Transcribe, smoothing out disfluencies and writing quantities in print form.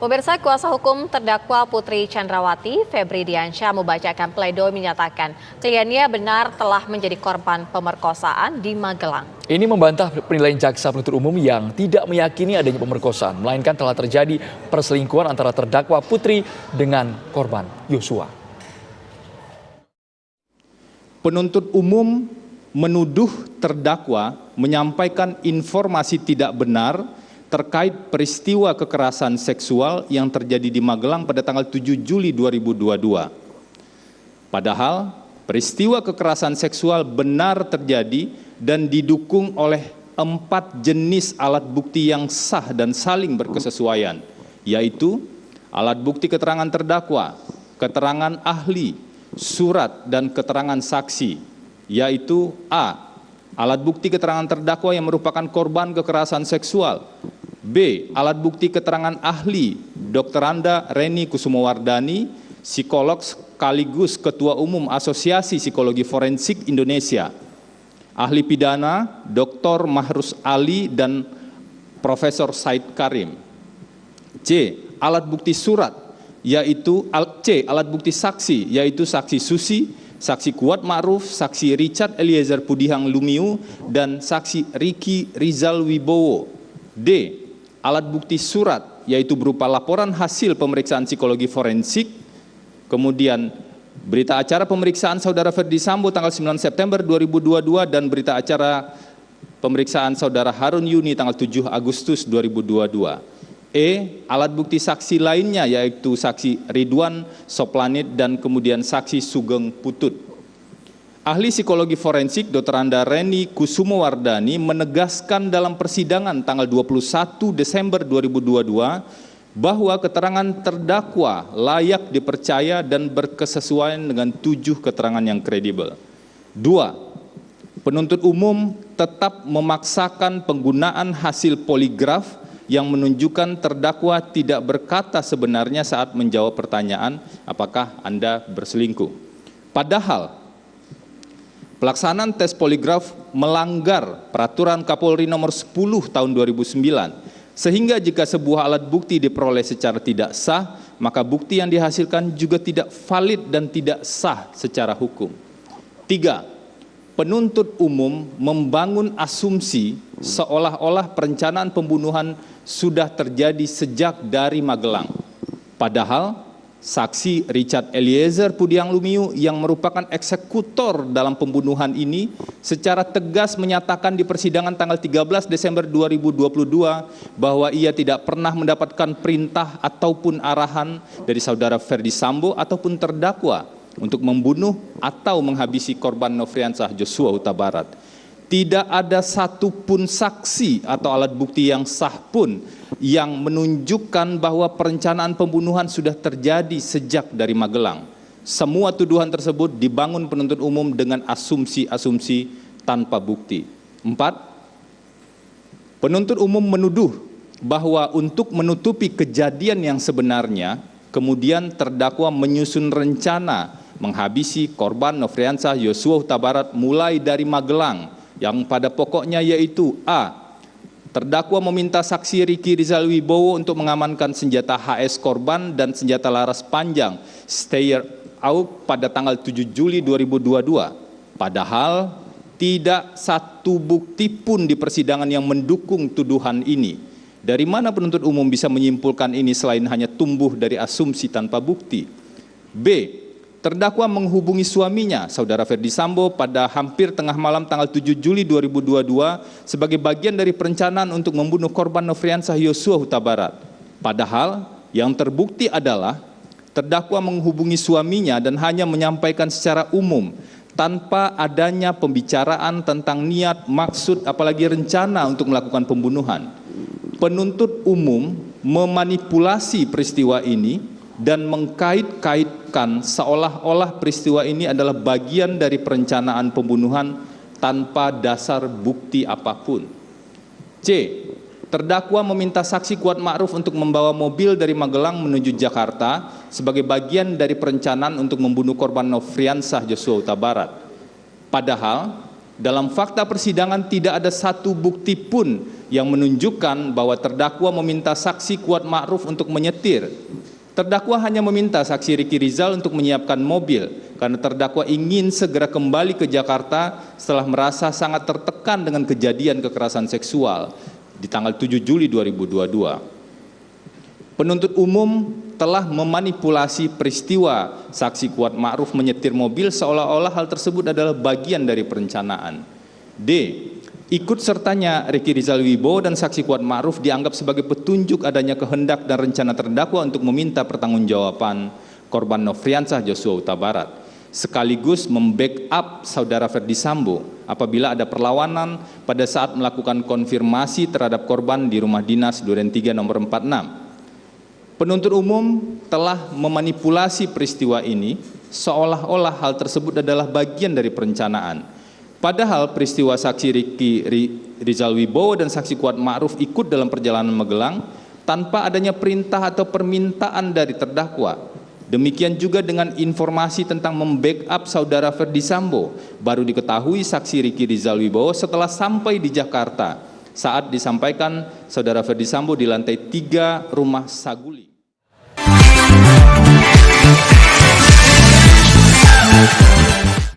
Pemirsa, kuasa hukum terdakwa Putri Chandrawati, Febri Diansyah, membacakan pledoi menyatakan kliennya benar telah menjadi korban pemerkosaan di Magelang. Ini membantah penilaian jaksa penuntut umum yang tidak meyakini adanya pemerkosaan, melainkan telah terjadi perselingkuhan antara terdakwa Putri dengan korban Yosua. Penuntut umum menuduh terdakwa menyampaikan informasi tidak benar terkait peristiwa kekerasan seksual yang terjadi di Magelang pada tanggal 7 Juli 2022. Padahal peristiwa kekerasan seksual benar terjadi dan didukung oleh 4 jenis alat bukti yang sah dan saling berkesesuaian, yaitu alat bukti keterangan terdakwa, keterangan ahli, surat, dan keterangan saksi, yaitu A. Alat bukti keterangan terdakwa yang merupakan korban kekerasan seksual. B. Alat bukti keterangan ahli Dr. Anda Reni Kusumowardani, psikolog sekaligus Ketua Umum Asosiasi Psikologi Forensik Indonesia. Ahli pidana Dr. Mahrus Ali dan Profesor Said Karim. C. Alat bukti surat, yaitu C. Alat bukti saksi, yaitu saksi Susi, saksi Kuat Ma'ruf, saksi Richard Eliezer Pudihang Lumiu, dan saksi Riki Rizal Wibowo. D. Alat bukti surat, yaitu berupa laporan hasil pemeriksaan psikologi forensik, kemudian berita acara pemeriksaan saudara Ferdi Sambo tanggal 9 September 2022 dan berita acara pemeriksaan saudara Harun Yuni tanggal 7 Agustus 2022. E. Alat bukti saksi lainnya, yaitu saksi Ridwan Soplanit dan kemudian saksi Sugeng Putut. Ahli psikologi forensik Dr. Anda Reni Kusumowardani menegaskan dalam persidangan tanggal 21 Desember 2022 bahwa keterangan terdakwa layak dipercaya dan berkesesuaian dengan 7 keterangan yang kredibel. 2. Penuntut umum tetap memaksakan penggunaan hasil poligraf yang menunjukkan terdakwa tidak berkata sebenarnya saat menjawab pertanyaan apakah Anda berselingkuh. Padahal pelaksanaan tes poligraf melanggar peraturan Kapolri nomor 10 tahun 2009, sehingga jika sebuah alat bukti diperoleh secara tidak sah, maka bukti yang dihasilkan juga tidak valid dan tidak sah secara hukum. 3. Penuntut umum membangun asumsi seolah-olah perencanaan pembunuhan sudah terjadi sejak dari Magelang. Padahal saksi Richard Eliezer Pudihang Lumiu yang merupakan eksekutor dalam pembunuhan ini secara tegas menyatakan di persidangan tanggal 13 Desember 2022 bahwa ia tidak pernah mendapatkan perintah ataupun arahan dari saudara Ferdi Sambo ataupun terdakwa untuk membunuh atau menghabisi korban Nofriansah Joshua Huta Barat. Tidak ada satupun saksi atau alat bukti yang sah pun yang menunjukkan bahwa perencanaan pembunuhan sudah terjadi sejak dari Magelang. Semua tuduhan tersebut dibangun penuntut umum dengan asumsi-asumsi tanpa bukti. 4. Penuntut umum menuduh bahwa untuk menutupi kejadian yang sebenarnya, kemudian terdakwa menyusun rencana menghabisi korban Nofriansah Joshua Huta Barat mulai dari Magelang, yang pada pokoknya yaitu A. Terdakwa meminta saksi Riki Rizal Wibowo untuk mengamankan senjata HS korban dan senjata laras panjang Steyr AUK pada tanggal 7 Juli 2022. Padahal tidak satu bukti pun di persidangan yang mendukung tuduhan ini. Dari mana penuntut umum bisa menyimpulkan ini selain hanya tumbuh dari asumsi tanpa bukti? B. Terdakwa menghubungi suaminya, saudara Ferdi Sambo, pada hampir tengah malam tanggal 7 Juli 2022 sebagai bagian dari perencanaan untuk membunuh korban Nofriansah Joshua Huta Barat. Padahal yang terbukti adalah terdakwa menghubungi suaminya dan hanya menyampaikan secara umum tanpa adanya pembicaraan tentang niat, maksud, apalagi rencana untuk melakukan pembunuhan. Penuntut umum memanipulasi peristiwa ini dan mengkait-kaitkan seolah-olah peristiwa ini adalah bagian dari perencanaan pembunuhan tanpa dasar bukti apapun. C. Terdakwa meminta saksi Kuat Ma'ruf untuk membawa mobil dari Magelang menuju Jakarta sebagai bagian dari perencanaan untuk membunuh korban Nofriansah Joshua Huta Barat. Padahal Dalam fakta persidangan tidak ada satu bukti pun yang menunjukkan bahwa terdakwa meminta saksi Kuat Ma'ruf untuk menyetir. Terdakwa hanya meminta saksi Ricky Rizal untuk menyiapkan mobil karena terdakwa ingin segera kembali ke Jakarta setelah merasa sangat tertekan dengan kejadian kekerasan seksual di tanggal 7 Juli 2022. Penuntut umum telah memanipulasi peristiwa saksi Kuat Ma'ruf menyetir mobil seolah-olah hal tersebut adalah bagian dari perencanaan. D. Ikut sertanya Ricky Rizal Wibowo dan saksi Kuat Ma'ruf dianggap sebagai petunjuk adanya kehendak dan rencana terdakwa untuk meminta pertanggungjawaban korban Nofriansah Joshua Huta Barat, sekaligus membackup saudara Ferdi Sambo apabila ada perlawanan pada saat melakukan konfirmasi terhadap korban di rumah dinas Duren 3 nomor 46. Penuntut umum telah memanipulasi peristiwa ini seolah-olah hal tersebut adalah bagian dari perencanaan. Padahal peristiwa saksi Ricky Rizal Wibowo dan saksi Kuat Ma'ruf ikut dalam perjalanan Magelang tanpa adanya perintah atau permintaan dari terdakwa. Demikian juga dengan informasi tentang membackup saudara Ferdi Sambo baru diketahui saksi Ricky Rizal Wibowo setelah sampai di Jakarta saat disampaikan saudara Ferdi Sambo di lantai 3 rumah Saguling.